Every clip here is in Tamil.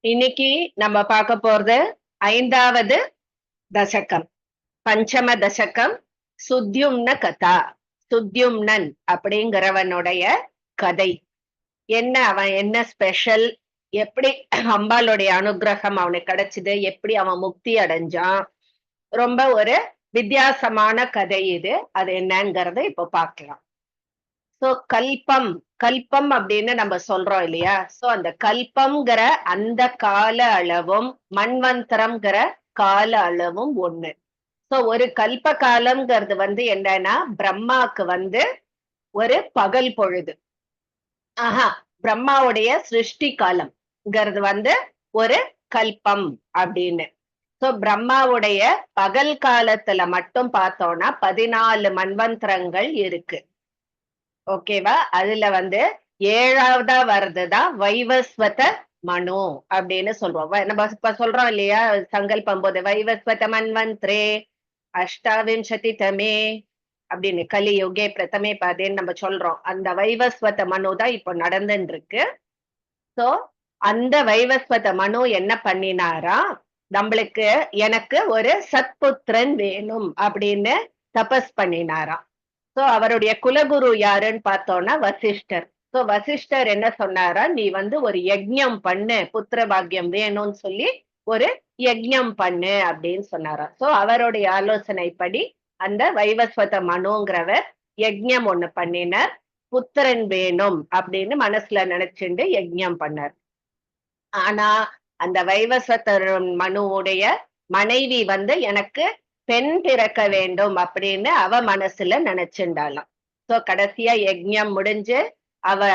இன்னைக்கு நம்ம பார்க்க போறது 5வது தசகம், பஞ்சம தசகம், சுத்யும்ன கதா. சுத்யும்னன் அப்படிங்கிறவனுடைய கதை. அவன் என்ன ஸ்பெஷல், எப்படி அம்பாளுடைய அனுகிரகம் அவனுக்கு கிடைச்சது, எப்படி அவன் முக்தி அடைஞ்சான். ரொம்ப ஒரு வித்தியாசமான கதை இது. அது என்னங்கிறத இப்ப பார்க்கலாம். சோ கல்பம் கல்பம் அப்படின்னு நம்ம சொல்றோம் இல்லையா? சோ அந்த கல்பம்ங்கிற அந்த கால அளவும் மன்வந்தரம்ங்கிற கால அளவும் ஒண்ணு. சோ ஒரு கல்ப காலம்ங்கிறது என்னன்னா பிரம்மாக்கு ஒரு பகல் பொழுது. ஆஹா, பிரம்மாவுடைய சிருஷ்டி காலம்ங்கிறது ஒரு கல்பம் அப்படின்னு. சோ பிரம்மாவுடைய பகல் காலத்துல மட்டும் பார்த்தோம்னா 14 மன்வந்தரங்கள் இருக்கு. ஓகேவா? அதுல 7வதா வர்றதுதான் வைவஸ்வத மனு அப்படின்னு சொல்றோம். நம்ம இப்ப சொல்றோம் இல்லையா, சங்கல்பம் போது வைவஸ்வத மன்வந்த்ரே அஷ்டாவிம்சதி தமே அப்படின்னு கலியுகே பிரதமே பாதேன்னு நம்ம சொல்றோம். அந்த வைவஸ்வத மனு தான் இப்போ நடந்துட்டு இருக்கு. சோ அந்த வைவஸ்வத மனு என்ன பண்ணினாரா, எனக்கு ஒரு சத்புத்திரன் வேணும் அப்படின்னு தபஸ் பண்ணினாராம். சோ அவருடைய குலகுரு யாருன்னு பார்த்தோம்னா வசிஷ்டர். சோ வசிஷ்டர் என்ன சொன்னாரா, நீ ஒரு யஜ்ஞம் பண்ணு, புத்திர பாக்கியம் வேணும்னு சொல்லி ஒரு யஜ்ஞம் பண்ணு அப்படின்னு சொன்னாராம். சோ அவருடைய ஆலோசனைப்படி அந்த வைவஸ்வத மனுங்கிறவர் யஜ்ஞம் ஒண்ணு பண்ணினார். புத்திரன் வேணும் அப்படின்னு மனசுல நினைச்சுண்டு யஜ்ஞம் பண்ணார். ஆனா அந்த வைவஸ்வதர் மனுவுடைய மனைவி எனக்கு பெண் பிறக்க வேண்டும் அப்படின்னு அவ மனசுல நினைச்சுண்டாளாம். சோ கடைசியா யஜ்ஞம் முடிஞ்சு அவ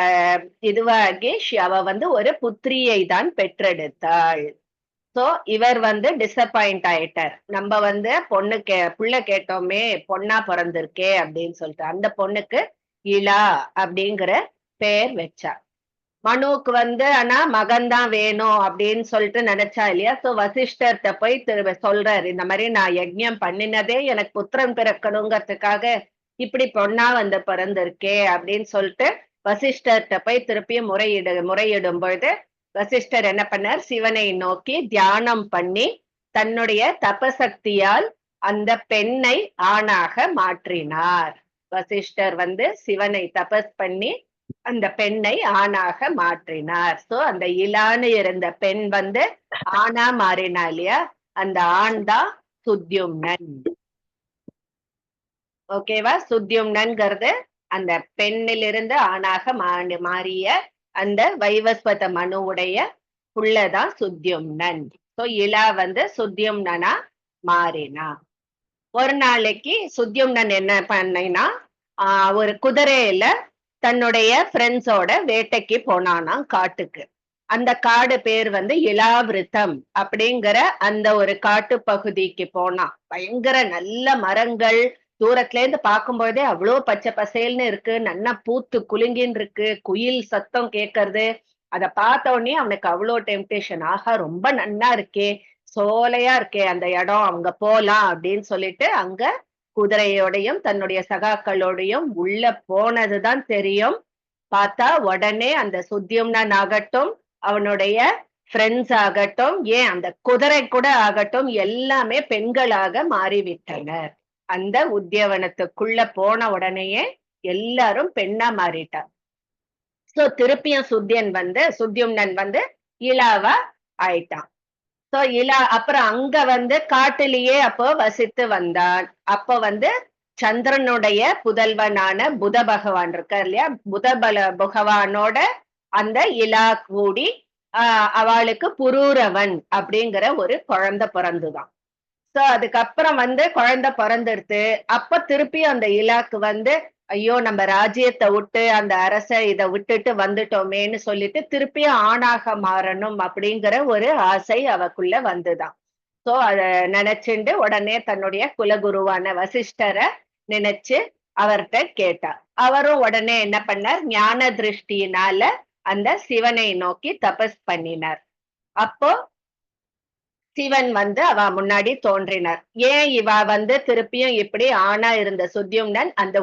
இதுவாகி அவ ஒரு புத்திரியை தான் பெற்றெடுத்தாள். சோ இவர் டிசப்பாயிண்ட் ஆயிட்டார். நம்ம பொண்ணு புள்ள கேட்டோமே, பொண்ணா பிறந்திருக்கே அப்படின்னு சொல்லிட்டு அந்த பொண்ணுக்கு இலா அப்படிங்கிற பெயர் வச்சார். மனுவுக்கு ஆனா மகன்தான் வேணும் அப்படின்னு சொல்லிட்டு நினைச்சா இல்லையா? சோ வசிஷ்டர்கிட்ட போய் சொல்றாரு, இந்த மாதிரி நான் யஜ்ஞம் பண்ணினதே எனக்கு புத்திரன் பிறக்கணுங்கிறதுக்காக இப்படி பொண்ணா பிறந்திருக்கே அப்படின்னு சொல்லிட்டு வசிஷ்டர்கிட்ட போய் திருப்பியும் முறையிடும் பொழுது வசிஷ்டர் என்ன பண்ணார், சிவனை நோக்கி தியானம் பண்ணி தன்னுடைய தபசக்தியால் அந்த பெண்ணை ஆணாக மாற்றினார். வசிஷ்டர் சிவனை தபஸ் பண்ணி அந்த பெண்ணை ஆணாக மாற்றினார். சோ அந்த இலான்னு இருந்த பெண் ஆணா மாறினா இல்லையா, அந்த ஆண் தான் சுத்யும்னன். ஓகேவா? சுத்யும்னன்ங்கிறது அந்த பெண்ணிலிருந்து ஆணாக மாறிய அந்த வைவஸ்வத மனுவுடைய புள்ளதான் சுத்யும்னன். சோ இலா சுத்யும்னனா மாறினா. ஒரு நாளைக்கு சுத்யும்னன் என்ன பண்ணினா, ஒரு குதிரையில தன்னுடைய ஃப்ரெண்ட்ஸோட வேட்டைக்கு போனானாம் காட்டுக்கு. அந்த காடு பேர் இலாவிருத்தம் அப்படிங்கிற அந்த ஒரு காட்டு பகுதிக்கு போனான். பயங்கர நல்ல மரங்கள், தூரத்துல இருந்து பார்க்கும்போதே அவ்வளோ பச்சை பசேல்னு இருக்கு, நல்லா பூத்து குலுங்கின்னு இருக்கு, குயில் சத்தம் கேட்கறது. அத பார்த்த உடனே அவனுக்கு அவ்வளோ டெம்டேஷன், ஆஹா ரொம்ப நன்னா இருக்கே, சோலையா இருக்கே அந்த இடம், அங்க போலாம் அப்படின்னு சொல்லிட்டு அங்க குதிரையோடையும் தன்னுடைய சகாக்களோடையும் உள்ள போனதுதான் தெரியும். பார்த்தா உடனே அந்த சுத்யும்னன் ஆகட்டும், அவனுடைய ஃப்ரெண்ட்ஸ் ஆகட்டும், ஏன் அந்த குதிரை கூட ஆகட்டும், எல்லாமே பெண்களாக மாறிவிட்டனர். அந்த உத்தியவனத்துக்குள்ள போன உடனேயே எல்லாரும் பெண்ணா மாறிட்டார். சோ திருப்பியும் சுத்யும்னன் இலாவா ஆயிட்டான். சோ இலா அப்புறம் அங்க காட்டிலேயே அப்போ வசித்து வந்தான். அப்போ சந்திரனுடைய புதல்வனான புத பகவான் இருக்கார் இல்லையா, பகவானோட அந்த இலா கூடி அவளுக்கு புரூரவன் அப்படிங்கிற ஒரு குழந்தை பிறந்துதான். சோ அதுக்கப்புறம் குழந்தை பிறந்துடுத்து. அப்ப திருப்பி அந்த இலாக்கு ஐயோ நம்ம ராஜ்யத்தை விட்டு அந்த அரச இதை விட்டுட்டு வந்துட்டோமேன்னு சொல்லிட்டு திருப்பியும் ஆணாக மாறணும் அப்படிங்கிற ஒரு ஆசை அவக்குள்ள வந்துதான். சோ அத நினைச்சுண்டு உடனே தன்னுடைய குலகுருவான வசிஷ்டரை நினைச்சு அவர்கிட்ட கேட்டார். அவரும் உடனே என்ன பண்ணார், ஞான திருஷ்டியினால அந்த சிவனை நோக்கி தபஸ் பண்ணினார். அப்போ சிவன் அவ முன்னாடி தோன்றினார். ஏன் இவ திருப்பியும் இப்படி ஆணா இருந்த சுத்யும்னன் அந்த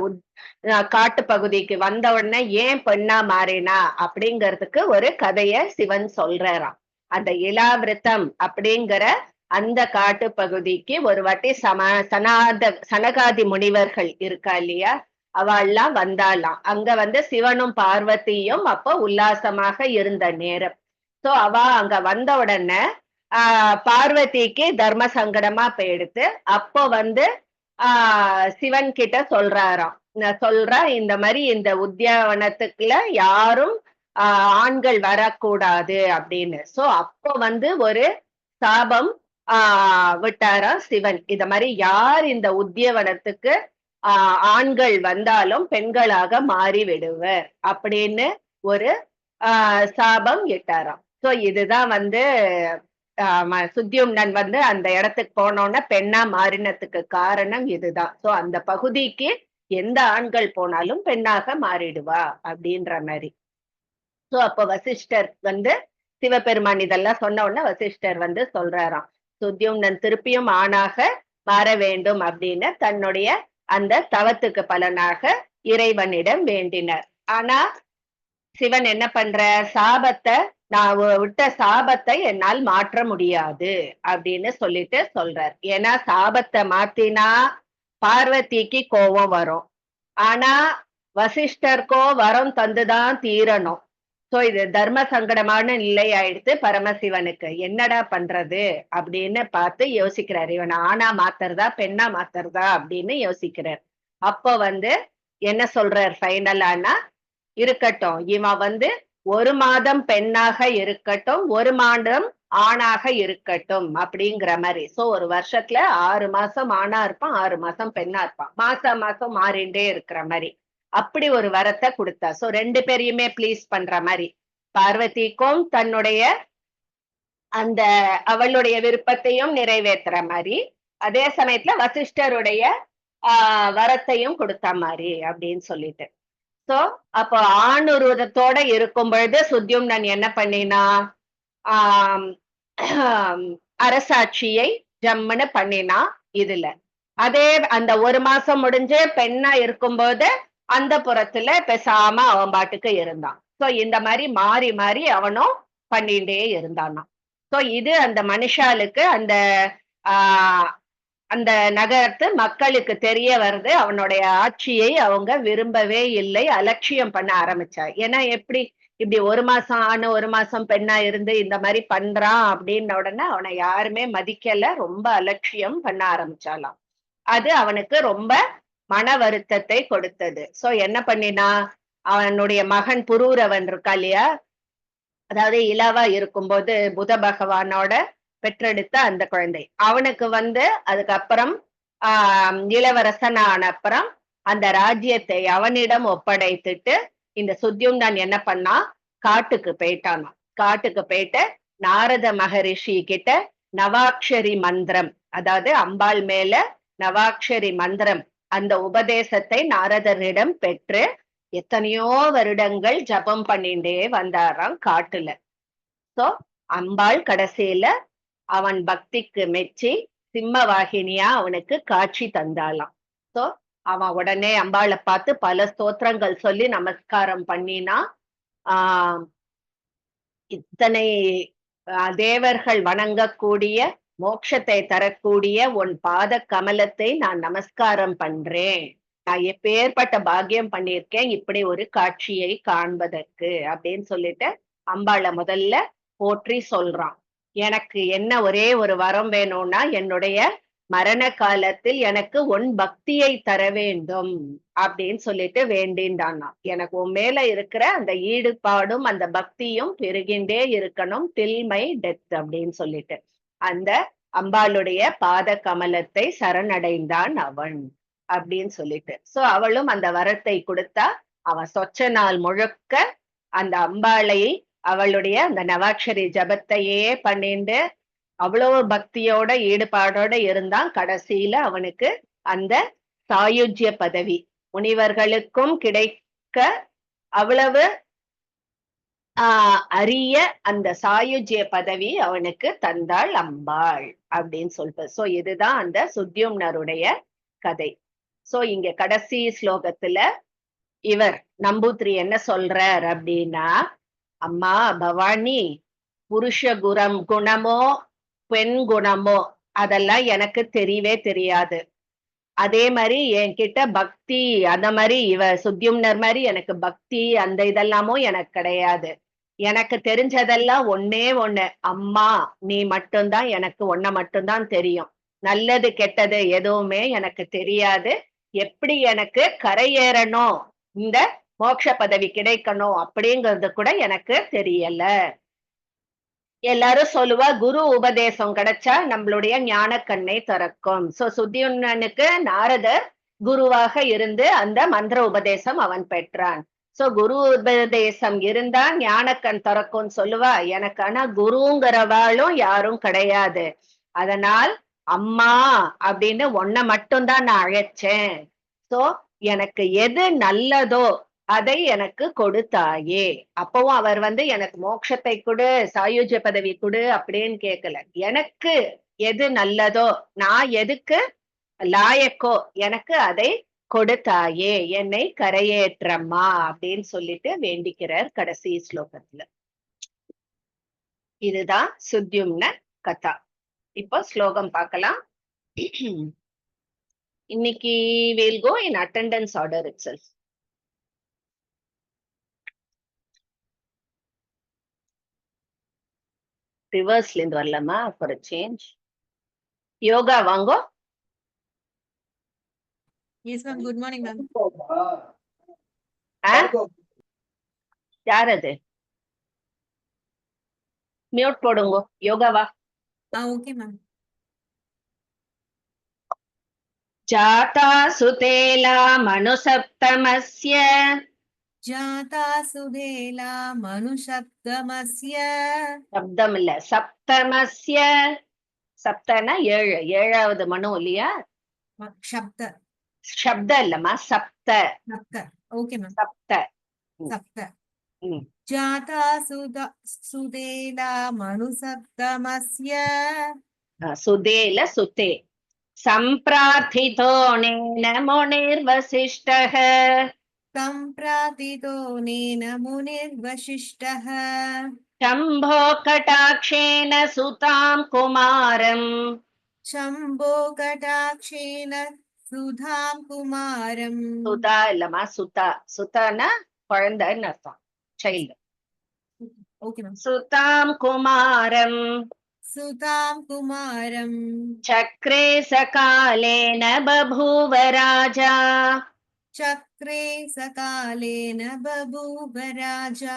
காட்டு பகுதிக்கு வந்த உடனே ஏன் பெண்ணா மாறினா அப்படிங்கிறதுக்கு ஒரு கதைய சிவன் சொல்றாராம். அந்த இலாவிருத்தம் அப்படிங்கிற அந்த காட்டு பகுதிக்கு ஒரு வாட்டி சனகாதி முனிவர்கள் இருக்கா இல்லையா, அவள்லாம் வந்தாலாம். அங்க வந்து சிவனும் பார்வதியும் அப்போ உல்லாசமாக இருந்த நேரம். சோ அவ அங்க வந்த உடனே பார்வதிக்கு தர்ம சங்கடமா போயிடுத்து. அப்போ வந்து சிவன் கிட்ட சொல்றாராம், நான் சொல்றேன் இந்த மாதிரி இந்த உத்தியாவனத்துக்குள்ள யாரும் ஆண்கள் வரக்கூடாது அப்படின்னு. சோ அப்போ வந்து ஒரு சாபம் விட்டாராம் சிவன். இத மாதிரி யார் இந்த உத்தியவனத்துக்கு ஆண்கள் வந்தாலும் பெண்களாக மாறி விடுவர் அப்படின்னு ஒரு சாபம் இட்டாராம். சோ இதுதான் வந்து சுத்தியும்னன் வந்து அந்த இடத்துக்கு போனோன்னா பெண்ணா மாறினதுக்கு காரணம் இதுதான். சோ அந்த பகுதிக்கு எந்த ஆண்கள் போனாலும் பெண்ணாக மாறிடுவா அப்படின்ற மாதிரி. சோ அப்ப வசிஷ்டர் வந்து சிவபெருமான் இதெல்லாம் சொன்ன உடனே வசிஷ்டர் வந்து சொல்றாராம், சுத்தியும்னன் திருப்பியும் ஆணாக மாற வேண்டும் அப்படின்னு தன்னுடைய அந்த தவத்துக்கு பலனாக இறைவனிடம் வேண்டினர். ஆனா சிவன் என்ன பண்ற, சாபத்தை நான் விட்ட சாபத்தை என்னால் மாற்ற முடியாது அப்படின்னு சொல்லிட்டு சொல்றார். ஏன்னா சாபத்தை மாத்தினா பார்வதிக்கு கோபம் வரும், ஆனா வசிஷ்டருக்கோ வரம் தந்துதான் தீரணும். சோ இது தர்ம சங்கடமான நிலை ஆயிடுத்து பரமசிவனுக்கு. என்னடா பண்றது அப்படின்னு பார்த்து யோசிக்கிறார். இவன் ஆணா மாத்துறதா பெண்ணா மாத்துறதா அப்படின்னு யோசிக்கிறார். அப்போ வந்து என்ன சொல்றார் ஃபைனலானா, இருக்கட்டும் இவன் வந்து 1 மாதம் பெண்ணாக இருக்கட்டும், 1 மாதம் ஆணாக இருக்கட்டும் அப்படிங்கிற மாதிரி. சோ ஒரு வருஷத்துல 6 மாசம் ஆணா இருப்பான், 6 மாசம் பெண்ணா இருப்பான், மாசம் மாசம் மாறிண்டே இருக்கிற மாதிரி. அப்படி ஒரு வரத்தை கொடுத்தா. சோ 2 பேரையுமே ப்ளீஸ் பண்ற மாதிரி, பார்வதிக்கும் தன்னுடைய அந்த அவளுடைய விருப்பத்தையும் நிறைவேற்றுற மாதிரி, அதே சமயத்துல வசிஷ்டருடைய வரத்தையும் கொடுத்த மாதிரி அப்படின்னு சொல்லிட்டு. சோ அப்போ ஆண் உருவத்தோட இருக்கும் பொழுது சுத்தியும்னன் என்ன பண்ணினா, ஆஹ் அரசாட்சியை ஜம்முன்னு பண்ணினா இதுல. அதே அந்த 1 மாசம் முடிஞ்சு பெண்ணா இருக்கும்போது அந்த புறத்துல பேசாம அவன் பாட்டுக்கு இருந்தான். சோ இந்த மாதிரி மாறி மாறி அவனும் பண்ணிட்டே இருந்தானா. சோ இது அந்த மனுஷாளுக்கு அந்த ஆஹ் அந்த நகரத்து மக்களுக்கு தெரிய வருது, அவனுடைய ஆட்சியை அவங்க விரும்பவே இல்லை, அலட்சியம் பண்ண ஆரம்பிச்சா. ஏன்னா எப்படி இப்படி 1 மாசம் ஆணு 1 மாசம் பெண்ணா இருந்து இந்த மாதிரி பண்றான் அப்படின்ன உடனே அவனை யாருமே மதிக்கல, ரொம்ப அலட்சியம் பண்ண ஆரம்பிச்சாலாம். அது அவனுக்கு ரொம்ப மன வருத்தத்தை கொடுத்தது. சோ என்ன பண்ணினா, அவனுடைய மகன் புரூரவன் இருக்கா இல்லையா, அதாவது இலவா இருக்கும்போது புத பகவானோட பெற்றெடுத்த அந்த குழந்தை, அவனுக்கு வந்து அதுக்கப்புறம் இளவரசன் ஆன அப்புறம் அந்த ராஜ்யத்தை அவனிடம் ஒப்படைத்துட்டு இந்த சுத்தியும்னன் என்ன பண்ணா, காட்டுக்கு போயிட்டானா. காட்டுக்கு போயிட்டு நாரத மகரிஷி கிட்ட நவாக்ஷரி மந்திரம், அதாவது அம்பாள் மேல நவாக்ஷரி மந்திரம் அந்த உபதேசத்தை நாரதரிடம் பெற்று எத்தனையோ வருடங்கள் ஜபம் பண்ணிட்டே வந்தாராம் காட்டுல. சோ அம்பாள் கடைசியில அவன் பக்திக்கு மெச்சி சிம்மவாகினியா அவனுக்கு காட்சி தந்தாளாம். சோ அவன் உடனே அம்பாளை பார்த்து பல ஸ்தோத்திரங்கள் சொல்லி நமஸ்காரம் பண்ணினா, ஆஹ் இத்தனை தேவர்கள் வணங்கக்கூடிய மோட்சத்தை தரக்கூடிய உன் பாத கமலத்தை நான் நமஸ்காரம் பண்றேன், நான் எப்பேற்பட்ட பாக்கியம் பண்ணியிருக்கேன் இப்படி ஒரு காட்சியை காண்பதற்கு அப்படின்னு சொல்லிட்டு அம்பாளை முதல்ல போற்றி சொல்றான். எனக்கு என்ன ஒரே ஒரு வரம் வேணும்னா, என்னுடைய மரண காலத்தில் எனக்கு உன் பக்தியை தர வேண்டும் அப்படின்னு சொல்லிட்டு வேண்டின்றானா. எனக்கு உன் மேல இருக்கிற அந்த ஈடுபாடும் அந்த பக்தியும் பெருகின்றே இருக்கணும் டில் மை டெத் அப்படின்னு சொல்லிட்டு அந்த அம்பாளுடைய பாத கமலத்தை சரணடைந்தான் அவன் அப்படின்னு சொல்லிட்டு. சோ அவளும் அந்த வரத்தை கொடுத்தா. அவன் சொச்ச நாள் முழுக்க அந்த அம்பாளை அவளுடைய அந்த நவாட்சரி ஜபத்தையே பண்ணிண்டு அவ்வளவு பக்தியோட ஈடுபாடோட இருந்தான். கடைசியில அவனுக்கு அந்த சாயுஜ்ய பதவி முனிவர்களுக்கும் கிடைக்க அவ்வளவு அரிய அந்த சாயுஜ்ய பதவி அவனுக்கு தந்தாள் அம்பாள் அப்படின்னு சொல்லிட்டு. சோ இதுதான் அந்த சுத்தியும்னருடைய கதை. சோ இங்க கடைசி ஸ்லோகத்துல இவர் நம்பூத்ரி என்ன சொல்றார் அப்படின்னா, அம்மா பவானி, புருஷ குணமோ பெண் குணமோ அதெல்லாம் எனக்கு தெரியவே தெரியாது. அதே மாதிரி என்கிட்ட பக்தி அந்த மாதிரி சுத்யும்னர் மாதிரி எனக்கு பக்தி அந்த இதெல்லாமும் எனக்கு கிடையாது. எனக்கு தெரிஞ்சதெல்லாம் ஒண்ணே ஒண்ணு, அம்மா நீ மட்டும்தான், எனக்கு உன்னை மட்டும்தான் தெரியும். நல்லது கெட்டது எதுவுமே எனக்கு தெரியாது. எப்படி எனக்கு கரையேறணும், இந்த மோட்ச பதவி கிடைக்கணும் அப்படிங்கிறது கூட எனக்கு தெரியல. எல்லாரும் சொல்லுவா குரு உபதேசம் கிடைச்சா நம்மளுடைய ஞான கண்ணை திறக்கும். சோ சுத்தியுன்னனுக்கு நாரதர் குருவாக இருந்து அந்த மந்திர உபதேசம் அவன் பெற்றான். சோ குரு உபதேசம் இருந்தா ஞானக்கண் திறக்கும்னு சொல்லுவா. எனக்கு ஆனா குருங்கிறவாளும் யாரும் கிடையாது. அதனால் அம்மா அப்படின்னு ஒன்ன மட்டும்தான் நான் அழைச்சேன். சோ எனக்கு எது நல்லதோ அதை எனக்கு கொடுத்தாயே. அப்பவும் அவர் எனக்கு மோட்சத்தை கொடு, சாயுஜ்ய பதவி கொடு அப்படின்னு கேட்கல. எனக்கு எது நல்லதோ, நான் எதுக்கு லாயக்கோ எனக்கு அதை கொடுத்தாயே, என்னை கரையேற்றம்மா அப்படின்னு சொல்லிட்டு வேண்டிக்கிறார் கடைசி ஸ்லோகத்துல. இதுதான் சுத்யும்ன கதா. இப்போ ஸ்லோகம் பார்க்கலாம். இன்னைக்கு we'll go in attendance order itself. ரிவர்ஸ்ல இருந்து வரலாமா ஃபார் a change? யோகா வாங்கோ. Yes, ma'am. Good morning, ma'am. யார் அது? மியூட் போடுங்க. யோகாவா? Okay, ma'am. ஜாதா சுதேலா மனுசப்தமஸ்ய जाता सुधेला मनुषप्तमस्य சப்தம் இல்ல, சப்தமஸ்ய. சப்தனா ஏழு, ஏழாவது மனு இல்லையா? शब्द சப்த இல்லம்மா, சப்த. सप्त. Okay, ma'am. சப்த. सप्त. ம். जाता सुधेला मनुषप्तमस्य சுதேல சுதே. சம்பிரார்த்திதோ நேன முனிர்வசிஷ்டः सम्प्रातितो नेन मुनिर्वशिष्टः शम्भो कटाक्षेण सुतां कुमारम् शम्भो कटाक्षेण सुधां कुमारम् சுதா இல்லம்மா, சுதா. சுதானா குழந்தைன்னு அர்த்தம், சைல்டு. Okay, ma'am. சுதாம் குமாரம் सुतां कुमारम् சக்ரே சகாலேன பபூவ ராஜா. चक्रे सकालेन बभूव राजा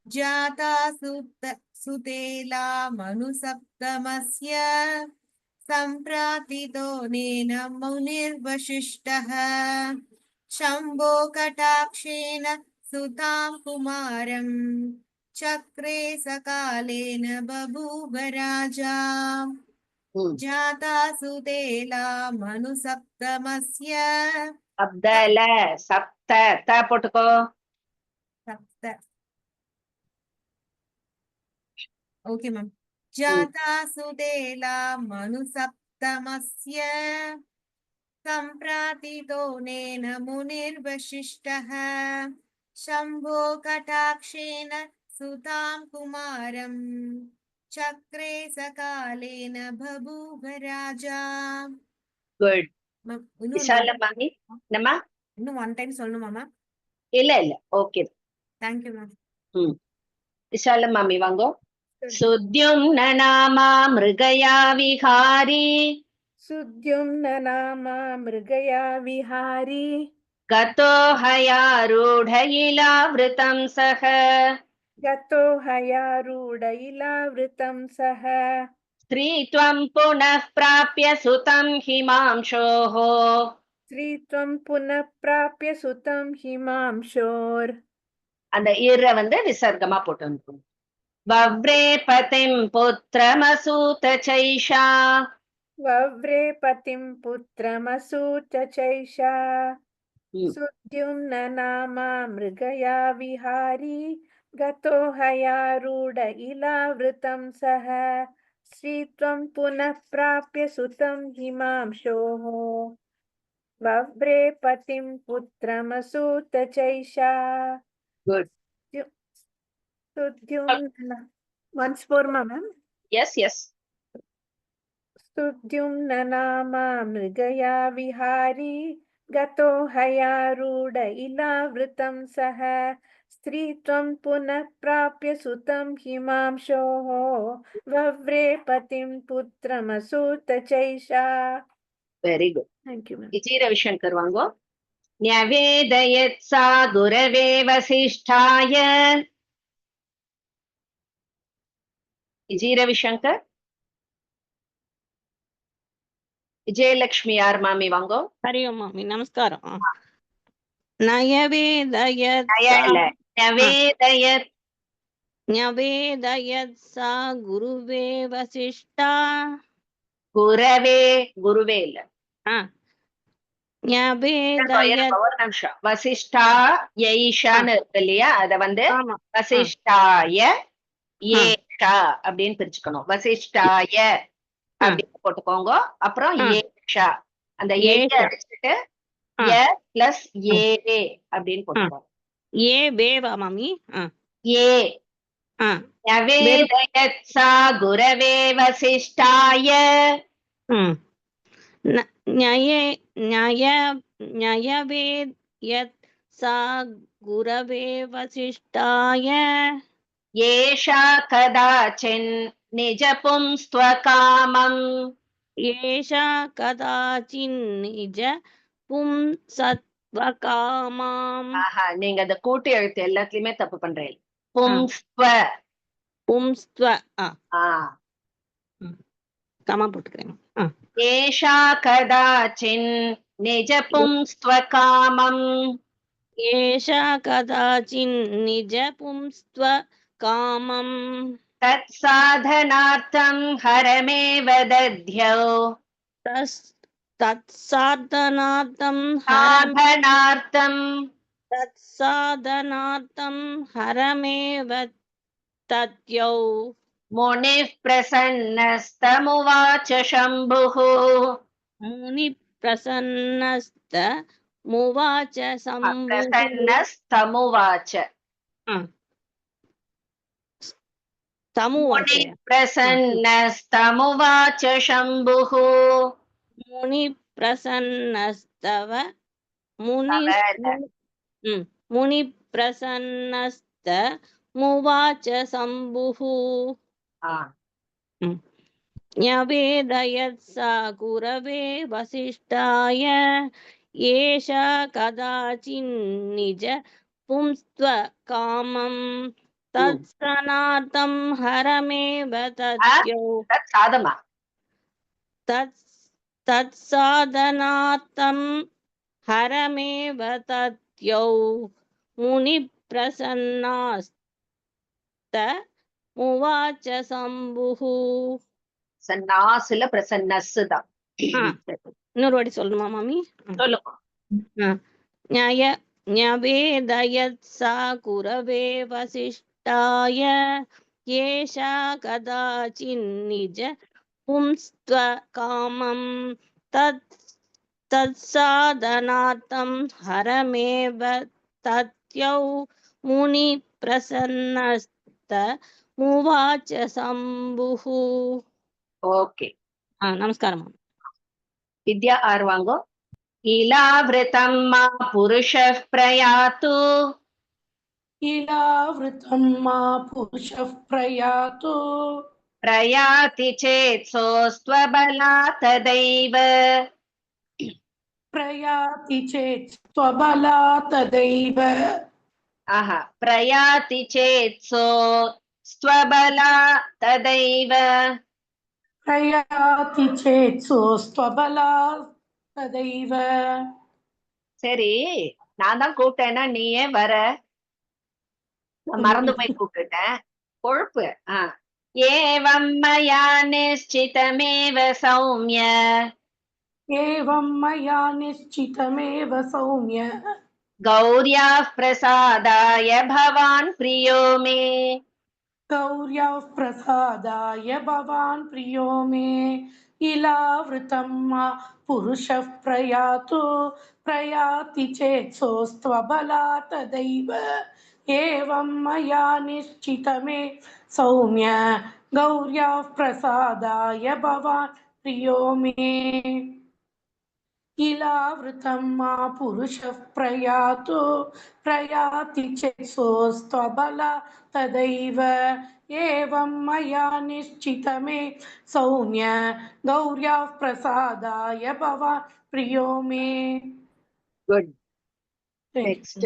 जाता सुतेला मनुसप्तमस्य सम्प्रातितो नेन मुनिर्वशिष्टः शम्भो कटाक्षेण सुतां कुमारम् चक्रे सकालेन बभूव राजा जाता सुतेला मनुसप्तमस्य அப்தல சப்த த போட்டுக்கோ. सप्त. Okay ma'am. जाता सुतेला मनुसप्तमस्य सम्प्रातितो नेन मुनिर्वशिष्टः शम्भो कटाक्षेण सुतां कुमारम् चक्रे सकालेन बभूव राजा. குட். விஷால மாமி என்னம்மா? இன்னும் ஒன் டைம் சொல்லணுமா மேம்? இல்ல இல்ல, okay. Thank you ma'am. Vishala மாமி வாங்கோ. சுத்யும்ன நாமா மிருகயா விஹாரி सुद्युम्न नामा मृगया विहारी गतो हयारूढ इलावृतं सः गतो हयारूढ इलावृतं सः स्त्रीत्वं पुनः प्राप्य सुतं हिमांशोः स्त्रीत्वं पुनः प्राप्य सुतं हिमांशोर्. அந்த இர விசர்க்கமா போட்டு வவ்ரே பதிம் புத்திரமசூத சைஷா. वव्रे पतिं पुत्रमसूत चैषा सुद्युम्न नामा मृगया विहारी गतो हयारूढ इलावृतं सः स्त्रीत्वं पुनः प्राप्य सुतं हिमांशोः वव्रे पतिं पुत्रमसूत चैषा. Good. Sudyumna Once more, ma'am. Yes, yes. Sudyumna नामा मृगया विहारी गतो हयारूढ इलावृतं सः स्त्रीत्वं पुनः प्राप्य सुतं हिमांशोः वव्रे पतिं पुत्रमसूत चैषा. Very good. Thank you, ma'am. इति रविशङ्कर वाङ्गो. न्यवेदयत् सा गुरवे वसिष्ठाय. इति रविशङ्कर. विजयलक्ष्मी आर् मामि वाङ्गो. हरि ओम् मामि नमस्कारं नयवेदयत् न्यवेदयत् न्यवेदयत् सा गुरुवे वसिष्ठा गुरवे இல்ல न्यवेदयत् ஒரு நிமிஷம் வசிஷ்டா யைஷான்னு இருக்கு இல்லையா அத வந்து ஆமா வசிஷ்டாய ஏஷா அப்படின்னு பிரிச்சுக்கணும் வசிஷ்டாய அப்படின்னு போட்டுக்கோங்க அப்புறம் ஏஷா அந்த ஏஷ அடிச்சுட்டு ய பிளஸ் ஏ அப்படின்னு போட்டுக்கோங்க ஏ வேவா மாமி ஏ न्यवेदयत् सा गुरवे वसिष्ठाय. न्यवेदयत् सा गुरवे वसिष्ठाय एषा कदाचिन् निजपुंस्त्वकामम्. एषा कदाचिन्निज पुंसत्वकामाम्. நீங்க அந்த கூட்டு எழுத்து எல்லாத்துலயுமே தப்பு பண்றீங்க. பும்ஸ்த்வ பும்ஸ்த்வ கமா போட்டுக்கிறேன். ஏஷா கதாச்சின் நிஜ பும்ஸ்த்வகாமம். ஏஷா கதாச்சின் நிஜ பும்ஸ்த்வகாமம். தத் சாதனார்த்தம் ஹரமேவ தத்யௌ. தத் சாதனார்த்தம் ஹரமேவ தத்யௌ. मुनिः प्रसन्नस्तमुवाच शम्भुः. मुनिः प्रसन्नस्तमुवाच प्रसन्नस्तमुवाच. मुनिः प्रसन्नस्तमुवाच शम्भुः. मुनिः प्रसन्नस्तव मुनिः प्रसन्नस्तमुवाच शम्भुः. न्यवेदयत् सा गुरवे वसिष्ठाय एषा कदाचिन्निज पुंस्त्वकामं तत्सनार्थं हरमेव तद्यौ. तत्साधनार्थं हरमेव तद्यौ. मुनिप्रसन्नास्त मुवाच शम्भुः. சன்னாசுல பிரசன்னஸ்ஸு தான். இன்னொரு வாட்டி சொல்லணுமா மாமி? சொல்லுங்க. न्यवेदयत् सा गुरवे वसिष्ठाय एषा कदाचिन्निज पुंस्त्वकामं तत्साधनार्थं हरमेव तद्यौ. मुनिप्रसन्नस्त मुवाच शम्भुः. ஓகே நமஸ்காரம். வித்யா ஆர் வாங்கோ. इलावृतं मा पुरुषः प्रयातु. इलावृतं मा पुरुषः प्रयातु. प्रयाति चेत् सोऽस्त्वबलात् तदैव. प्रयाति चेत् स्वबलात् तदैव. प्रयाति चेत् सोऽस्त्वबलात् तदैव. प्रयाति चेत् सोऽस्त्वबलात् तदैव. சரி நான் தான் கூப்பிட்டேன்னா நீ ஏன் வர? மறந்து போய் கூப்பிட்டுட்டேன். கொழுப்பு. ஏவம் மயா நிश्चितमेव सौम्य. एवं मया निश्चितमेव सौम्य. गौर्याः प्रसादाय भवान् प्रियो मे. गौर्याः प्रसादाय भवान् प्रियो मे. इलावृतं मा पुरुषः प्रयातु. प्रयाति चेत् सोऽस्त्वबलात् तदैव. एवं मया निश्चितमे सौम्य गौर्याः प्रसादाय भवान् प्रियो मे इलावृतं मा पुरुषः प्रयाति चेत्सोऽस्त्वबला तदैव एवं मया निश्चितमे सौम्य गौर्याः प्रसादाय भवान् प्रियो मे Good. Next.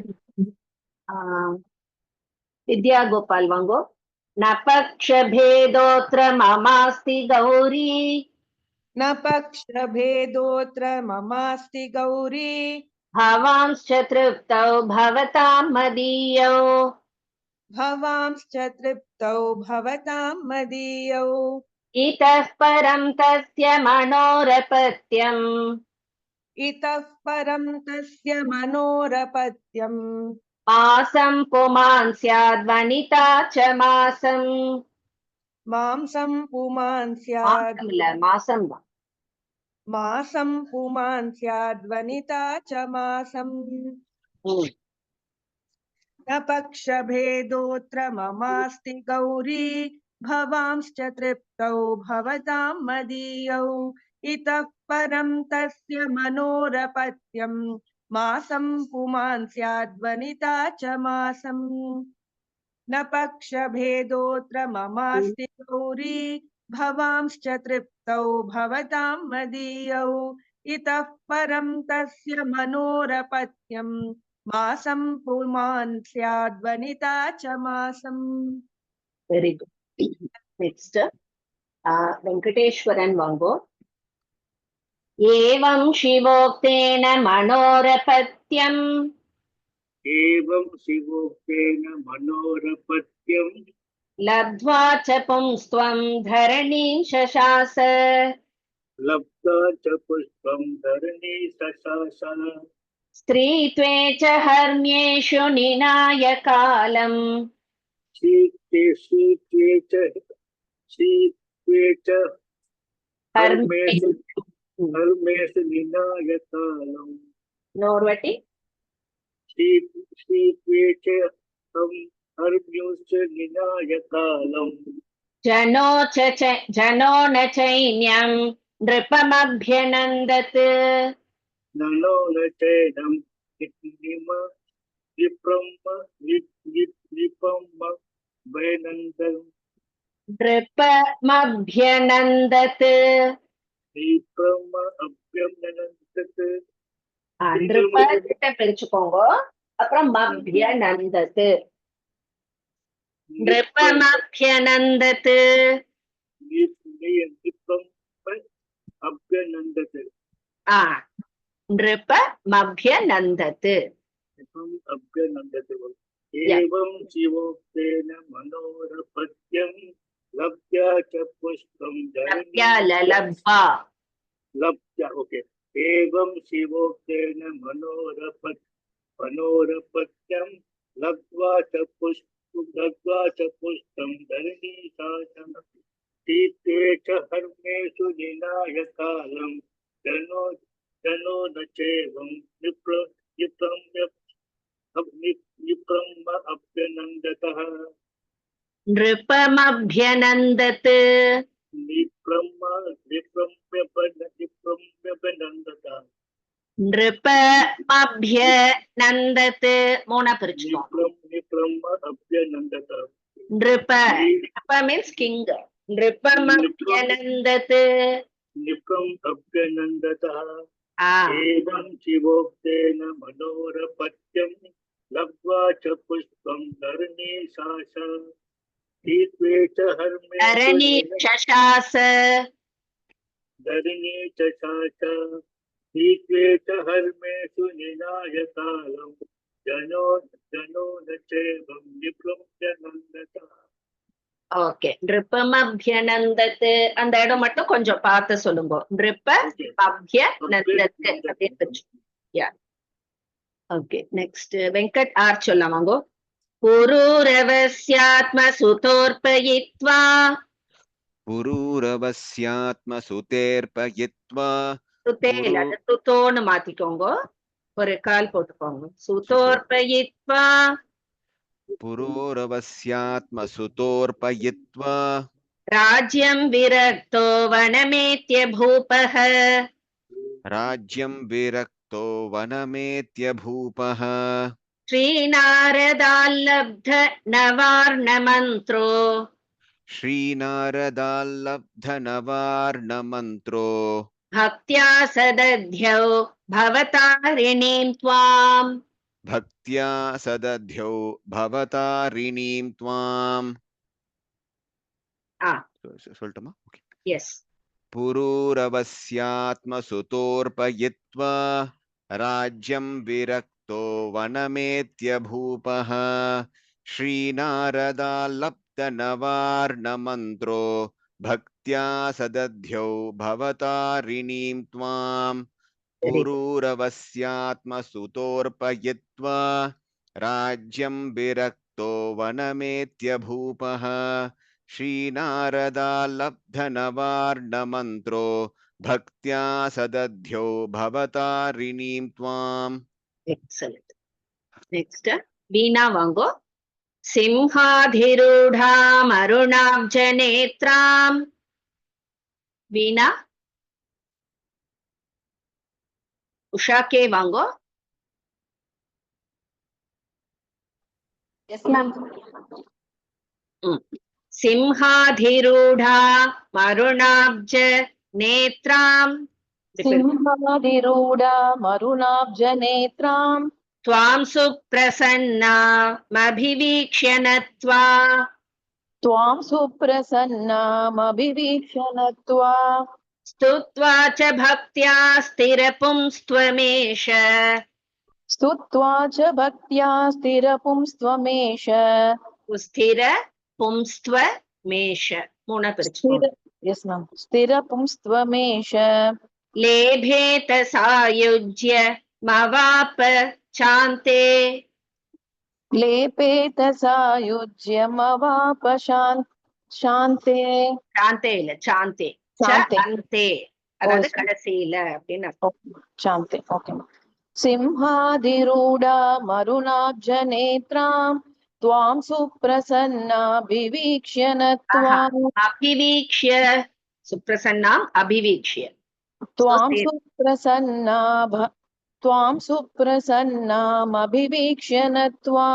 Vidya Gopal Vango. न पक्षभेदोऽत्र ममास्ति गौरी न पक्षभेदोऽत्र ममास्ति गौरी भवांश्च तृप्तौ भवतां मदीयौ भवांश्च तृप्तौ भवतां मदीयौ इतः परं तस्य मनोरपत्यम् इतः परं तस्य मनोरपत्यम् मासं पुमान् स्याद्वनिता च मासम् मांसं पुमान् स्याद् मासं वा मासं पुमान् स्याद्वनिता च मासम् न पक्षभेदोऽत्र ममास्ति गौरी भवांश्च तृप्तौ भवतां मदीयौ इतः परं तस्य मनोरपत्यम् मासं पुमान् स्याद्वनिता च मासम् न पक्षभेदोऽत्र ममास्ति गौरी भवांश्च तृप्तौ भवतां मदीयौ इतः परं तस्य मनोरपत्यम् मासं पुमान् स्याद्वनिता च मासम् वेरी गुड नेक्स्ट वेंकटेश्वरन वांगो एवं शिवोक्तेन मनोरपत्यम् एवं शिवोक्तेन मनोरपत्यं लब्ध्वा च पुंस्त्वं धरणीं शशास लब्धा च पुष्पं धरणी शशास स्त्रीत्वे च हर्म्येषु निनाय कालम् शीत्वे च हर्मेषु निनायकालम् नोर्वटि शीत्वे च हर्म्योश्च निनायकालम् जनो न चैन्यं नृपमभ्यनन्दत् ननो न चैनं निपम् वैनन्दम् नृपमभ्यनन्दत् நೃಪத்தை பிரிச்சுக்கோங்க அப்புறம் மப்யநந்தத் நೃಪமभ्यनन्दत् नृपमभ्यनन्दत् एवं शिवोक्तेन मनोरपत्यं लब्ध्वा च पुष्पं लब्ध्वा लब्ध्वा ओके एवं शिवोक्तेन मनोरपत्यं लब्ध्वा च पुष्पं धरणीशासनं शीते च हर्मेषु निनायकालं जनो न चैवं अभ्यनन्दतः नृपमभ्यनन्दत् नृपमभ्यनन्दत् மூணா பிரிச்சுக்கோங்க नृप means king नृपमभ्यनन्दत् एवं शिवोक्तेन मनोरपत्यं लब्ध्वा च पुष्पं धरणी च धरणी शशास हर्मेषु निनायकालं जनो न चैवं निपृम्यनन्दतः ஓகே நிருப்பமபியனந்தத்து அந்த இடம் மட்டும் கொஞ்சம் பார்த்து சொல்லுங்க நிருப்பமபியனந்தத்து அப்படின்னு ஓகே நெக்ஸ்ட் வெங்கட் ஆர் சொல்லவாங்க புரூரவஸ்யாத்மசுதோர்பயித்வா புரூரவஸ்யாத்மசுதேர்பயித்வா சுதேல் அது சுதோன்னு மாத்திக்கோங்க ஒரு கால் போட்டுக்கோங்க சுதோர்பயித்வா पुरोरवस्यात्मसुतोऽर्पयित्वा राज्यं विरक्तो वनमेत्य भूपः राज्यं विरक्तो वनमेत्य भूपः श्रीनारदाल्लब्ध नवार्णमन्त्रो श्रीनारदाल्लब्धनवार्णमन्त्रो भक्त्या सदध्यौ भवतारिणीं त्वाम् भक्त्या सदध्यौ भवतारिणीं त्वाम् சொல்லட்டுமா? ஓகே. yes पुरूरवस्यात्मसुतोऽर्पयित्वा राज्यं विरक्तो वनमेत्य भूपः श्रीनारदाल्लब्धनवार्णमन्त्रो भक्त्या सदध्यौ भवतारिणीं त्वाम् पुरूरवस्यात्मसुतोऽर्पयित्वा राज्यं विरक्तो वनमेत्य भूपः श्रीनारदाल्लब्धनवार्णमन्त्रो भक्त्या सदध्यौ भवतारिणीं त्वाम् excellent next Veena vango सिंहाधिरूढाम् अरुणाब्जनेत्राम् Veena Usha ke vango Yes, ma'am. सिंहाधिरूढा मरुणाब्ज नेत्राम् सिंहाधिरूढा मरुणाब्जनेत्राम् त्वां सुप्रसन्ना मभिवीक्ष्य नत्वा त्वां सुप्रसन्नामभिवीक्ष्य नत्वा स्तुत्वा च भक्त्या स्थिरपुंस्त्वमेष स्तुत्वा च भक्त्या स्थिरपुंस्त्वमेष स्थिर पुंस्त्वमेष मूण Yes, ma'am. स्थिरपुंस्त्वमेष लेभेत सायुज्य मवाप चान्ते लेपेत सायुज्यमवाप शान्ते சாந்தே இல்ல சாந்தே சாந்தே. அந்தே அதாவது ஓ, கடைசியில அப்படின்னு அர்த்தம். शान्ते. ओके. सिंहाधिरूढा मरुणाब्जनेत्राम् त्वां सुप्रसन्नाभिवीक्ष्य नत्वा அபிவீக்ஷ்ய சுப்ரசன்னாம் அபிவீக்ஷ்ய त्वां सुप्रसन्नामभिवीक्ष्य नत्वा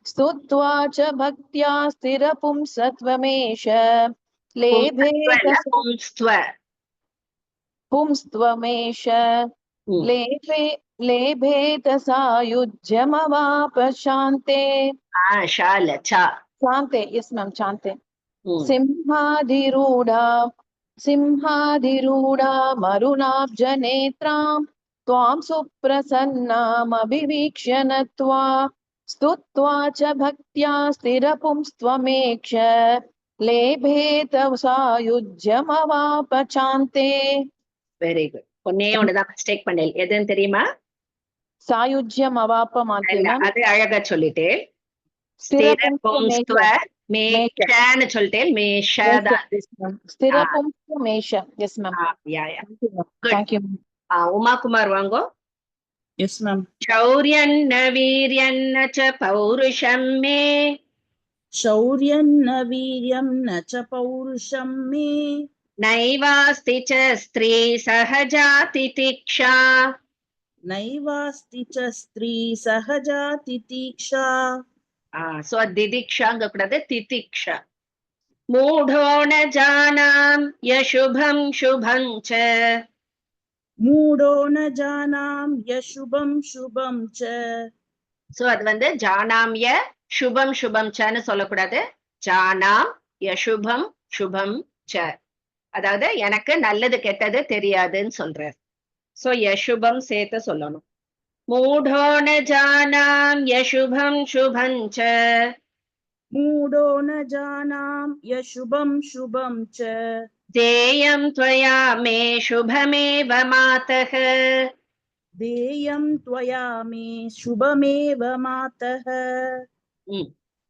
स्तुत्वा च भक्त्या स्थिरपुंसत्वमेष पुंस्त्वमेष लेभेत सायुज्यमवाप शान्ते शान्ते. Yes ma'am शान्ते. सिंहाधिरूढा मरुणाब्जनेत्राम् त्वां सुप्रसन्नामभिवीक्ष्य नत्वा स्तुत्वा च भक्त्या स्थिरपुंस्त्वमेष लेभेत सायुज्यमवाप शान्ते. வெரி குட் ஒன்னே ஒண்ணுதான் மிஸ்டேக் பண்ணேன் எதுன்னு தெரியுமா சாயுஜ்யம் அவாப்பம் அது அழகா சொல்லிட்டேன் மேஷன்னு சொல்லிட்டேன் மேஷதான் ஸ்திரபும்ஸ்துமேஷ. Yes ma'am. தேங்க்யூ. உமாகுமார் வாங்கோ. Yes ma'am. शौर्यन्न वीर्यन्न च पौरुषं मे शौर्यन्न वीर्यं न च पौरुषं मे नैवास्ति च स्त्री सहजा तितिक्षा नैवास्ति च स्त्री सहजा तितिक्षा. सो दिदिक्षांग கூடாது तितिक्षा. मूढो न जानां यशुभं शुभं च मूढो न जानां यशुभं शुभं च. சோ அது வந்து ஜானாம்ய சுபம் சுபம் சன்னு சொல்லக்கூடாது. ஜானாம் யசுபம் சுபம் ச அதாவது எனக்கு நல்லது கெட்டது தெரியாதுன்னு சொல்றார். சோ யசுபம் சேர்த்து சொல்லணும். மூடோ ந ஜானாம் யசுபம் சுபம் ச मूढो न जानां यशुभं शुभं च தேயம் त्वया मे शुभमेव मातः देयं त्वया मे शुभमेव मातः.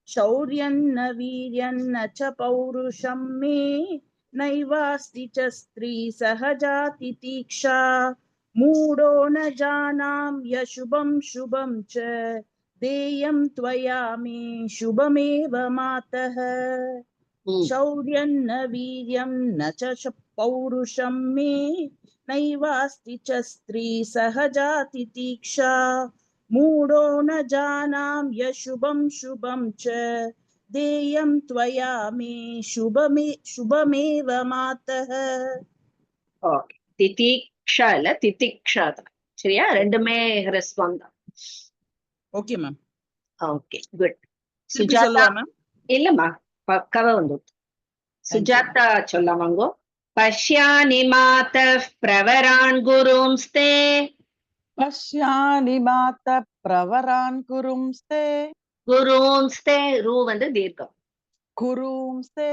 शौर्यन्न वीर्यन्न च पौरुषं मे नैवास्ति च स्त्री सहजा तितिक्षा. मूढो न जानां यशुभं शुभं च देयं त्वया मे शुभमेव मातः शौर्यन्न वीर्यं न च पौरुषं मे नैवास्ति च स्त्री सहजाति तीक्षा मूढो न जानाम्य शुभं शुभं च देयं त्वया मे शुभमेव मातः ஓகே, திதிக்ஷா இல்ல திதிக்ஷா தான். சரியா? ரெண்டுமே ஹ்ரஸ்வம் தான். Okay ma'am okay, good. திருப்பி சுஜாதா சொல்லவா மேம் இல்லம்மா, பக்கவா வந்து சுஜாதா சொல்லவாங்கோ. பஷ்யானி மாதः பிரவரான் குரும்ஸ்தே. पश्यानि मात प्रवरान् कुरुंस्ते குரும்ஸ்தே, ரூ வந்து தீர்க்கம். कुरुंस्ते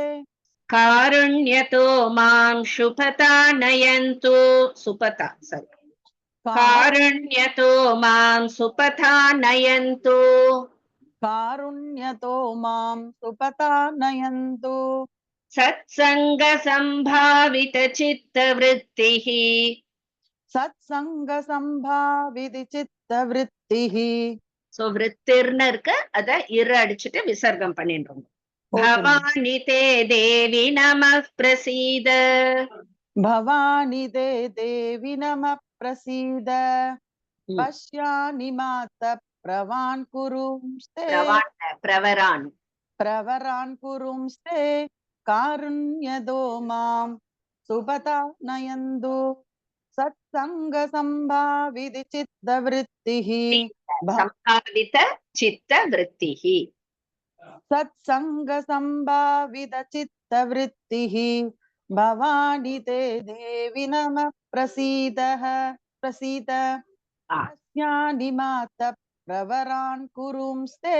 காருண்யதோ மாம் சுபதா நயந்து. சுபதா, சரி. காருண்யதோ மாம் சுபதா நயந்து. कारुण्यतो मां सुपता नयन्तु சத்சங்க சம்பாவித சித்த விருத்திஹ. सत्सङ्गसम्भाविति चित्तवृत्तिः சோ விருத்திர்னு இருக்கு, அத இரு அடிச்சுட்டு விசர்க்கம் பண்ணிடுறோம். பவானி தே தேவி நமः பிரசீத. भवानि ते देवि नमः प्रसीद पश्यानि मात प्रवान् कुरुंस्ते பிரவரான் प्रवरान् कुरुंस्ते कारुण्यदो मां सुपता नयन्तु सत्सङ्गसम्भाविति चित्तवृत्तिः சம்பாவித சித்த விருத்திஹ. सत्सङ्गसम्भावित चित्तवृत्तिः भवानि ते देवि नमः प्रसीदः प्रसीद पश्यानि मात प्रवरान् कुरुंस्ते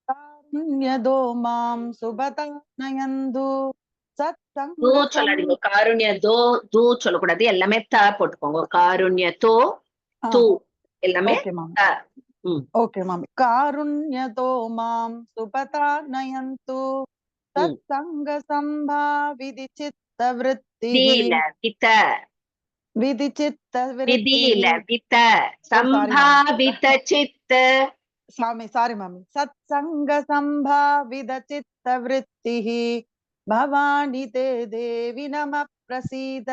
कारुण्यदो मां सुभता नयन्तु தூ சொல்லாதீங்க, காருண்ய தோ தூ சொல்லக்கூடாது, எல்லாமே த போட்டுக்கோங்க. காருண்ய தோ தூ எல்லாமே த. ओके मामी कारुण्यतो मां सुपता नयन्तु सत्सङ्गसम्भाविति चित्तवृत्तिः विधि चित्तवृत्तिः சம்பாவித சித்த. सारी मामी सत्सङ्गसम्भावित चित्तवृत्तिः भवानि ते देवि नमः प्रसीद.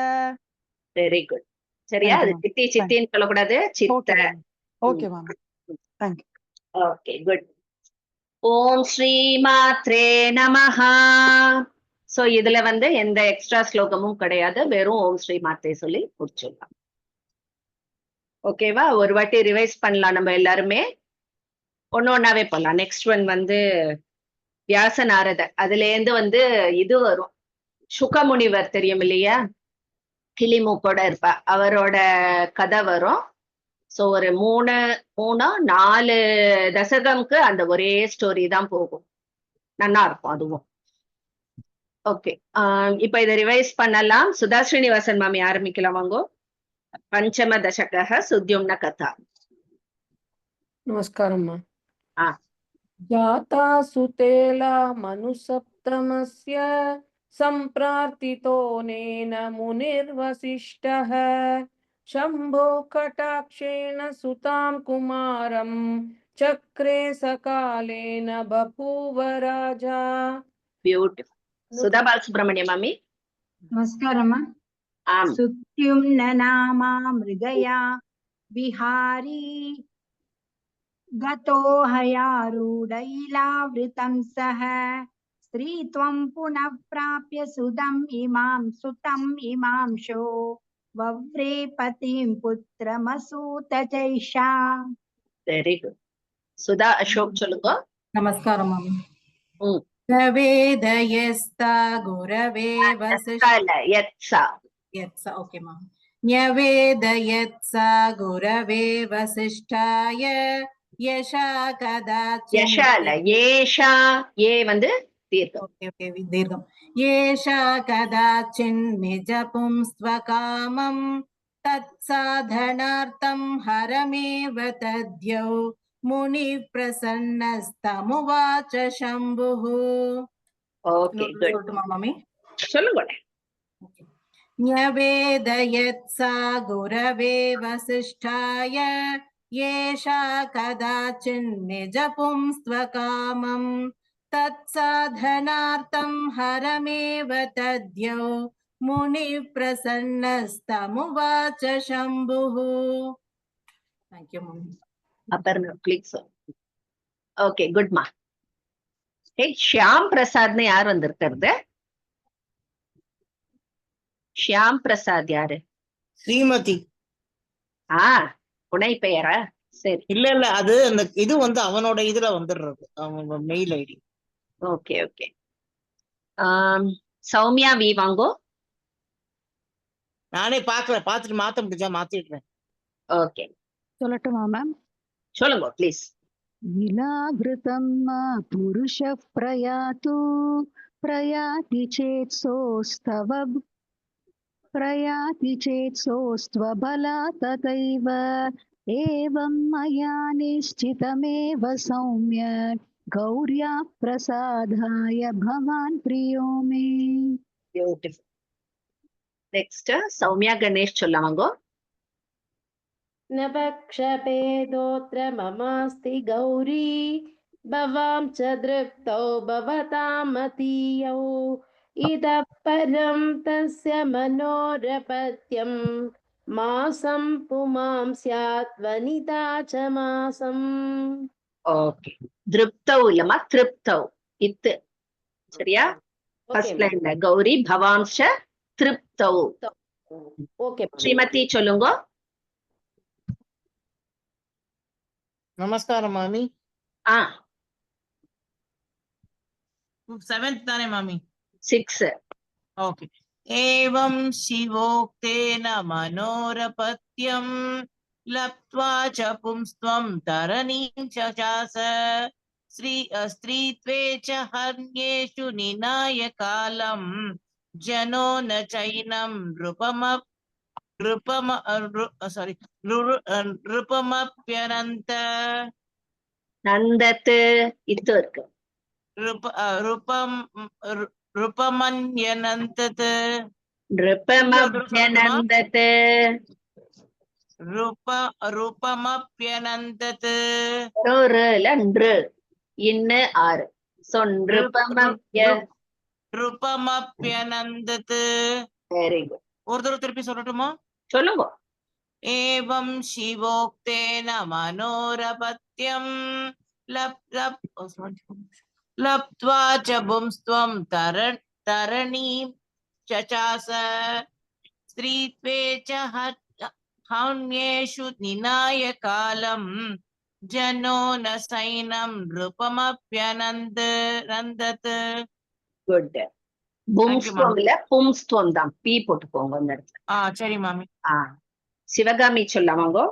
Very good. சரியா? அது சித்தி சித்தின்னு சொல்லக்கூடாது, சித்த. ஓகே மாமி, தேங்க் யூ. Okay, good. ஓம் ஸ்ரீ மாத்ரே நமஹ. சோ இதுல வந்து எந்த எக்ஸ்ட்ரா ஸ்லோகமும் கிடையாது, வெறும் ஓம் ஸ்ரீ மாத்ரே சொல்லி முடிச்சிடலாம். ஓகேவா? ஒரு வாட்டி ரிவைஸ் பண்ணலாம் நம்ம எல்லாருமே, ஒன்னொன்னாவே பண்ணலாம். நெக்ஸ்ட் ஒன் வந்து வியாச நாரதர், அதுல இருந்து வந்து இது வரும். சுகமுனிவர் தெரியும் இல்லையா? கிளிமூக்கோட இருப்பா, அவரோட கதை வரும். சோ ஒரு 4 தசகம்க்கு அந்த ஒரே ஸ்டோரி தான் போகும். நல்லா இருக்கும் அதுவும். ஓகே, இப்ப இதை ரிவைஸ் பண்ணலாம். சுதா ஸ்ரீனிவாசன் மாமி ஆரம்பிக்கலாம் வாங்கோ. பஞ்சம தசக சுத்யும்ன கதா. நமஸ்காரம்மா. जाता सुतेला मनुसप्तमस्य सम्प्रार्थितोनेन मुनिर्वसिष्ठः शम्भो कटाक्षेण सुतां कुमारं चक्रे सकालेन बभूव राजा. ब्यूटिफुल. सुधा बालसुब्रह्मण्य मामी. नमस्कारम्मा. सुत्युम्न नामा मृगया विहारी गतो हयारूढैलावृतं सः स्त्रीत्वं पुनः प्राप्य सुतम् इमांशो वव्रे पतिं पुत्रमसूत चैषा. Very good. सुधा अशोक चलुंगा. नमस्कार मामी. वेदयस्ता गुरवे वसिष्ठा ओके माम. न्यवेदयत्सा गुरवे वसिष्ठाय यशा कदाचित् येषा ये வந்து தீர்க்கம். ओके दीर्घम. येषा कदाचिन् निजपुंस्त्वकामं तत्साधनार्थं हरमेव तद्यौ मुनिः प्रसन्नस्तमुवाच शम्भुः. ओके गुड मामी சொல்லுங்க. न्यवेदयत्सा गुरवे वसिष्ठाय येषा कदाचिन्निजपुंस्त्वकामं तत्साधनार्थं हरमेव तद्यौ मुनिप्रसन्नस्तमुवाच शम्भुः. Thank you, Mummy. Aparna, please. Okay, good ma. Hey, Shyam Prasad ne yaar vandirukkiradhu? Shyam Prasad யாரு? ஸ்ரீமதி. புனை பெயரா? சரி. இல்ல இல்ல, அது அந்த இது வந்து அவனோட இதுல வந்துடுறது, அவனோட mail ID. Okay okay. Soumya வி வாங்கோ. நானே பாக்கல, பாத்துட்டு மாத்த முடிஞ்சா மாத்திடுறேன். ஓகே, சொல்லட்டுமா மேம்? சொல்லுங்க ப்ளீஸ். விலாவிருதம் புருஷ பிரயாத்து பிரயாதி சேத் சோஸ்த்வபலா ததைவ ஏவம் மயா நிஷ்சிதமேவ சௌம்ய கௌர்யா பிரசாதாய பவான் பிரியோ மே. பியூட்டிஃபுல். நெக்ஸ்ட் சௌமியா கணேஷ் சொல்லவாங்கோ. न पक्षभेदोऽत्र ममास्ति गौरी भवां च दृप्तौ भवतामतीयौ इतः परं तस्य मनोरपत्यं मासं पुमां स्यात् वनिता च मासम्. ஓகே, திருப்தௌ இல்லமா திருப்தௌ, இத்து சரியா? ஃபர்ஸ்ட் லைன்ல கௌரி பவாம்ச திருப்தௌ. ஓகே, ஸ்ரீமதி சொல்லுங்க. நமஸ்காரம் மாமி. 7th தானே மாமி? 6. ஓகே. ஏவம் சிவோக்தேன மனோரபத்யம் லப்த்வா ச பும்ஸ்த்வம் தரணீம் சசாச ஸ்ரீத்வே ச ஹர்யேஷு நிநாய காலம் ஜனோ ந சைனம் ருபமப்யனந்த நந்தத்து இத்து இருக்கு. ருபமன்யனந்தது ருபமப்யனந்தது ருபமப்யனந்தது நன்று இன்னு 6. சோ ருபமப்யனந்தது. Very good. ஒரு தடவை திருப்பி சொல்லட்டுமா? சொல்லுங்க. ஏவம் சிவோக்தேன மனோரபத்யம் லப்த்வா ச பும்ஸ்த்வம் தரணீம் சசாச ஸ்ரீத்வே ச ஹன்யேஷு நிநாய காலம் ஜனோ ந சைனம் ருபமப்யனந்தத். குட். பும்ஸ்துவம்ல பும்ஸ்துவம் தான், பி போட்டுக்கோங்க அந்த இடத்துல. சரி மாமி. சிவகாமி சொல்லவாங்கோ.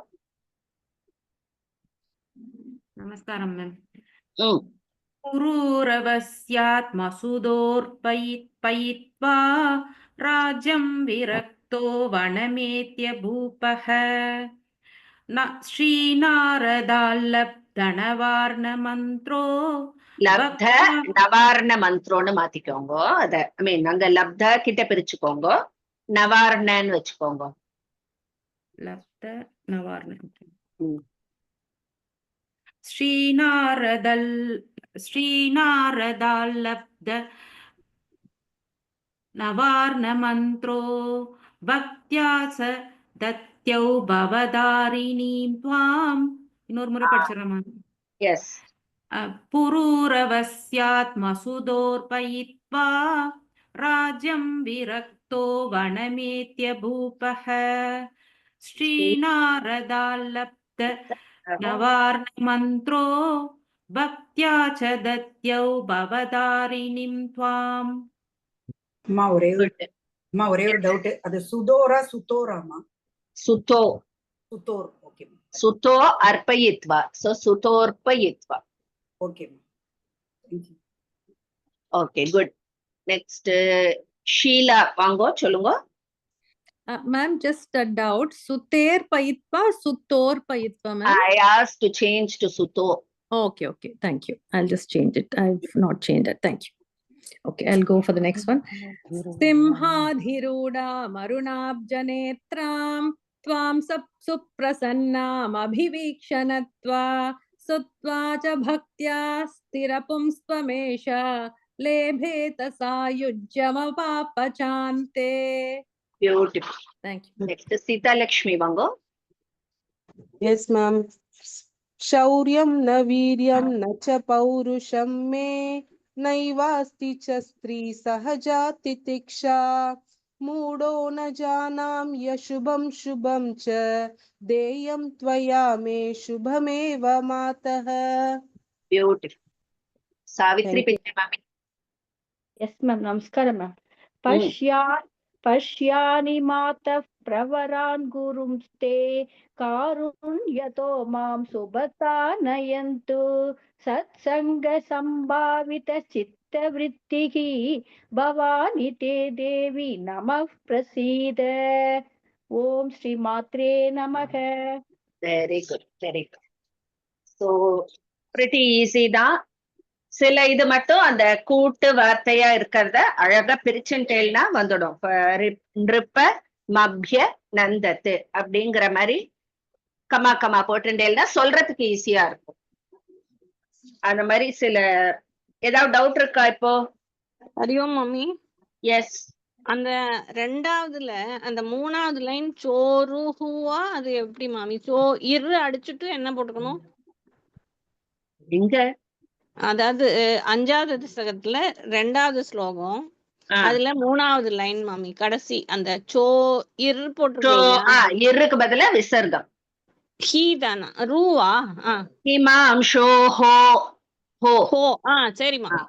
நமஸ்காரம் மேம். புரூரவஸ்யாத் மசுதோர்பயித்வா ராஜ்யம் விரக்தோ வனமேத்ய பூபஹ ஸ்ரீநாரதால்லப்தனவார்ண மந்த்ரோ. லப்த நவார்ண மந்த்ரோன்னு மாத்திக்கோங்க. அத ஐ மீன் அங்க லப்த கிட்ட பிரிச்சுக்கோங்க, நவார்ணன்னு வச்சுக்கோங்க. லப்த நவார்ண. ஸ்ரீநாரதால்லப்த நவார்ண மந்த்ரோ பக்த்யா ச தத்யௌ பவதாரிணீம் த்வாம். இன்னொரு முறை படிச்சிடறேன். எஸ். புரூரவஸ்யாத் மசுதோர்பயித்வா ராஜ்யம் விரக்தோ வனமேத்ய பூபஹ ஸ்ரீநாரதால்லப்த நவார்ண மந்த்ரோ பக்த்யா ச தத்யௌ பவதாரிணீம் த்வாம். ஒரே ஒரு டவுட், அது சுதோரா சுதோராமா? சுதோ. சுதோர். ஓகே. சுதோ அர்ப்பயித்வா. சோ சுதோர்ப்பயித்வா. Okay. Okay, good. Next Sheela வாங்கோ, சொல்லுங்க. Ma'am, just a doubt. Suter payitva, sutor payitva, ma'am? I asked to change to suto. Okay, okay. Thank you. I'll just change it. I've not changed it. Thank you. Okay, I'll go for the next one. Simhadhiruda marunabjanetram त्वां सुप्रसन्नामभिवीक्षणत्वा सुत्वा च भक्त्या स्थिरपुंस्त्वमेष लेभेत सायुज्यमपापचान्ते. Beautiful. Thank you. Next, Sita Lakshmi Bango. Yes, ma'am. शौर्यं न वीर्यं न च पौरुषं मे नैवास्ति च स्त्री सहजा तितिक्षा मूढो न जानाम्यशुभं शुभं च देयं त्वया मे शुभमेव मातः. Beautiful. Savitri Thank you. Pinjamami. Yes, ma'am. Namaskaram, ma'am. पश्यानि मातः प्रवरान् गुरुंस्ते कारुण्यतो मां सुभता नयन्तु सत्सङ्गसम्भावितचित्तवृत्तिः भवानि ते देवी नमः प्रसीद. ओम श्री मात्रे नमः. Very good. Very good. So, pretty easy தான். சில இது மட்டும் அந்த கூட்டு வார்த்தையா இருக்கிறத அழகா பிரிச்சுட்டேன்னா வந்துடும். நிருப்ப மப்ய நந்தத்து அப்படிங்கிற மாதிரி கமா கமா போட்டுட்டேன்னா சொல்றதுக்கு ஈஸியா இருக்கும். அந்த மாதிரி சில ஏதாவது டவுட் இருக்கா இப்போ? ஹரியோம் மம்மி. எஸ். அந்த ரெண்டாவதுல அந்த மூணாவது லைன் சோறு ஹூவா அது எப்படி மாமி? இரு அடிச்சுட்டு என்ன போட்டுக்கணும்? எங்க? அதாவது அஞ்சாவது புஸ்தகத்துல ரெண்டாவது ஸ்லோகம் அதுல மூணாவது லைன் மாமி கடைசி அந்த இரு போட்டுருக்கீங்க. இருக்கு பதிலா விசர்க்கம். ஹீ தானா ரூவா? ஹிமாம் ஷோ ஹோ ஹோ ஹோ. சரி மாமி.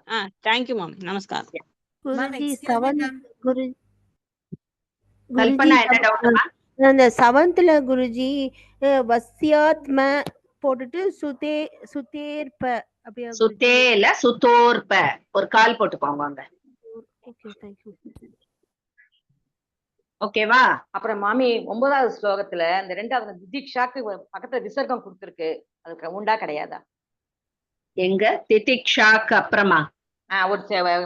தேங்க்யூ மாமி. நமஸ்காரம். குருஜி செவன்த் அந்த செவன்த்ல குருஜி வஸ்யாத்ம போட்டுட்டு சுதேர்ப அப்படியே சுத்தேல சுத்தோர்ப ஒரு கால் போட்டுக்கோங்க அங்க. Okay, thank you. ஓகேவா? அப்புறம் மாமி 9வது ஸ்லோகத்துல இந்த ரெண்டாவது திதிக்ஷாக்கு பக்கத்துல விசர்க்கம் கொடுத்திருக்கு. அதுக்கு உண்டா கிடையாதா? எங்க? திதிக்ஷாக்கு அப்புறமா ஒரு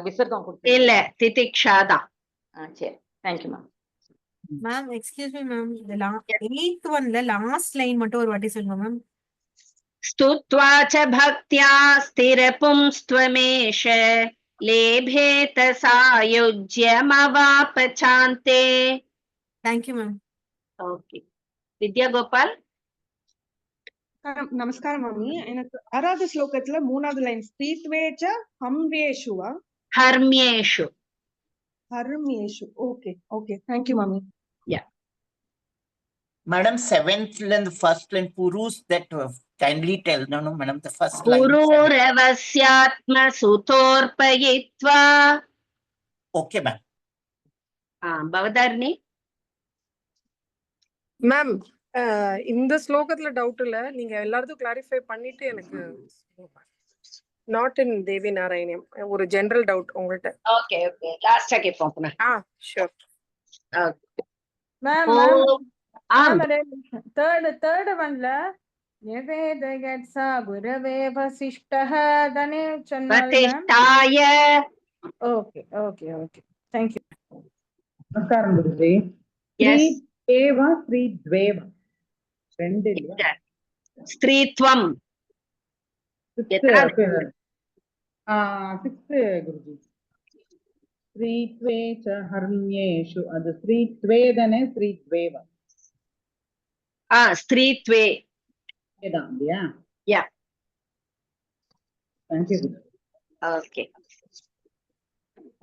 விசர்க்கம் கொடுத்து இல்ல திதிக்ஷா தான். சரி, thank you ma'am. Ma'am excuse me ma'am, இந்த 8th ஒன்ல லாஸ்ட் லைன் மட்டும் ஒரு வாட்டி சொல்லுங்க மேம். स्तुत्वा च भक्त्या स्थिरपुंस्त्वमेष लेभेत सायुज्यमवापचान्ते. Thank you ma'am. Okay. Vidya Gopal. நமஸ்காரம் மாமி. எனக்கு 6வது ஸ்லோகத்துல 3வது லைன் ஸ்ரீத்வேச்ச ஹம்வேஷுவா ஹர்மியேஷு. ஹர்மியேஷு. ஓகே ஓகே, thank you மாமி. Yeah. Madam, 7th line, the first line, Purus, that kindly tell. No, madam, the first line. Pururavasyaatma sutorpayitva. Okay, ma'am. Bhavatharini. Ma'am, இந்த ஸ்லோகத்துல டவுட் இல்ல, நீங்க எல்லாரும் கிளாரிஃபை பண்ணிட்டு எனக்கு நாட் இன் தேவி நாராயணியம் ஒரு ஜெனரல் டவுட் உங்கள்ட்ட. ஓகே ஓகே, லாஸ்டா கேப்போம். ஷூர். மேம் தேர்ட் ஒன்ல நிவேதயத்ஸா குரவே வசிஷ்டஹ தனே வசிஷ்டாய. Okay okay okay, thank you. நமஸ்காரம் குருஜி. எஸ். ஸ்ரீத்வேவ ஸ்ரீத்வேவ ரெண்டு இல்லையா? ஸ்ரீத்வம். சிக்ஸ்த் குருஜி. ஸ்ரீத்வே ச ஹர்மியேஷு, அது ஸ்ரீத்வேதனே ஸ்ரீத்வேவ. ஸ்ரீத்வே தான் இல்லையா? யா. தேங்க்யூ. ஓகே.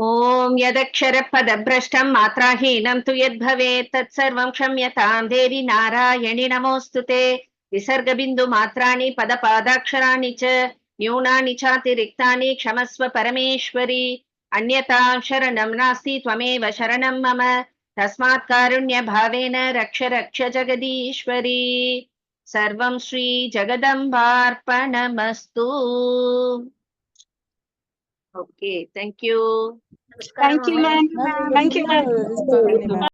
ஓம் யதக்ஷர பதப்ரஷ்டம் மாத்ராஹீனம் து யத்பவேத் தத்சர்வம் க்ஷம்யதாம் தேவி நாராயணி நமோஸ்துதே. விசர்க பிந்து மாத்ராணி பத பாதாக்ஷராணி ச न्यूनानि चातिरिक्तानि क्षमस्व परमेश्वरी. अन्यथा शरणं नास्ति त्वमेव शरणं मम. तस्मात् कारुण्य भावेन रक्ष रक्ष जगदीश्वरी. सर्वं Shri जगदम्बार्पणमस्तु. Okay, thank you. Thank you, ma'am. Thank you, ma'am.